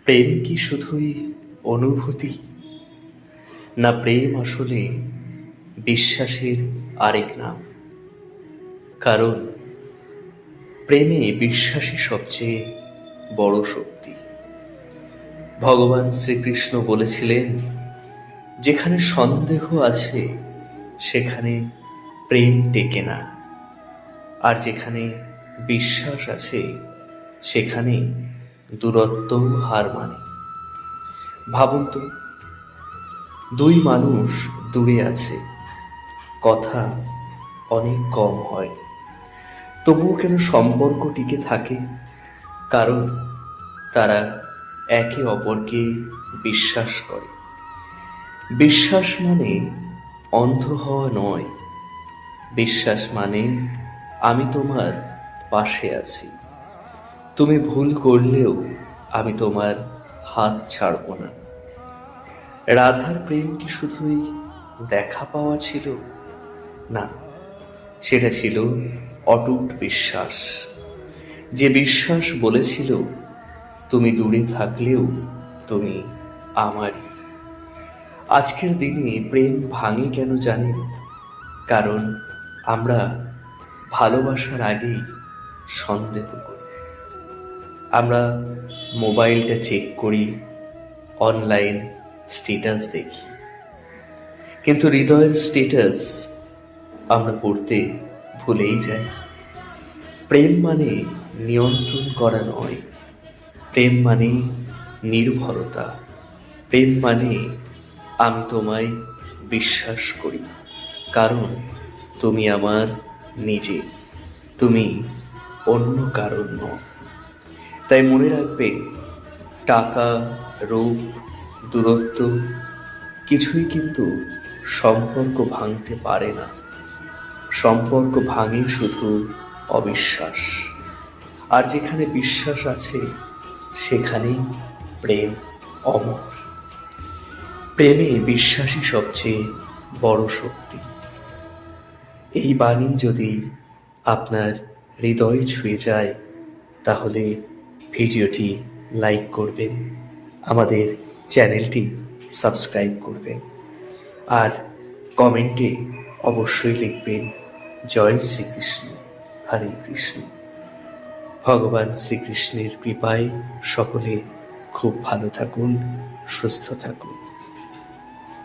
প্রেম কি শুধুই অনুভূতি, না প্রেম আসলে বিশ্বাসের আরেক নাম? কারণ প্রেমে বিশ্বাসই সবচেয়ে বড় শক্তি। ভগবান শ্রীকৃষ্ণ বলেছিলেন, যেখানে সন্দেহ আছে সেখানে প্রেম টেকে না, আর যেখানে বিশ্বাস আছে সেখানে দূরত্ব হার মানে। ভাবুন তো, দুই মানুষ দূরে আছে, কথা অনেক কম হয়, তবুও কেন সম্পর্ক টিকে থাকে? কারণ তারা একে অপরকে বিশ্বাস করে। বিশ্বাস মানে অন্ধ হওয়া নয়, বিশ্বাস মানে আমি তোমার পাশে আছি, তুমি ভুল করলেও আমি তোমার হাত ছাড়ব না। রাধার প্রেম কি শুধুই দেখা পাওয়া ছিল? না, সেটা ছিল অটুট বিশ্বাস। যে বিশ্বাস বলেছিল, তুমি দূরে থাকলেও তুমি আমারই। আজকের দিনে প্রেম ভাঙে কেন জানেন? কারণ আমরা ভালোবাসার আগেই সন্দেহ করি। আমরা মোবাইলটা চেক করি, অনলাইন স্ট্যাটাস দেখি, কিন্তু হৃদয়ের স্ট্যাটাস আমরা পড়তে ভুলেই যাই। প্রেম মানে নিয়ন্ত্রণ করা নয়, প্রেম মানে নির্ভরতা। প্রেম মানে আমি তোমায় বিশ্বাস করি, কারণ তুমি আমার নিজে, তুমি অন্য কারণ নও। তাই মনে রাখবেন, টাকা, রূপ, দূরত্ব কিছুই কিন্তু সম্পর্ক ভাঙতে পারে না। সম্পর্ক ভাঙে শুধু অবিশ্বাস, আর যেখানে বিশ্বাস আছে সেখানেই প্রেম অমর। প্রেমে বিশ্বাসই সবচেয়ে বড় শক্তি। এই বাণী যদি আপনার হৃদয় ছুঁয়ে যায়, তাহলে ভিডিওটি লাইক করবেন, আমাদের চ্যানেলটি সাবস্ক্রাইব করবেন, আর কমেন্টে অবশ্যই লিখবেন জয় শ্রীকৃষ্ণ, হরে কৃষ্ণ। ভগবান শ্রীকৃষ্ণের কৃপায় সকলে খুব ভালো থাকুন, সুস্থ থাকুন।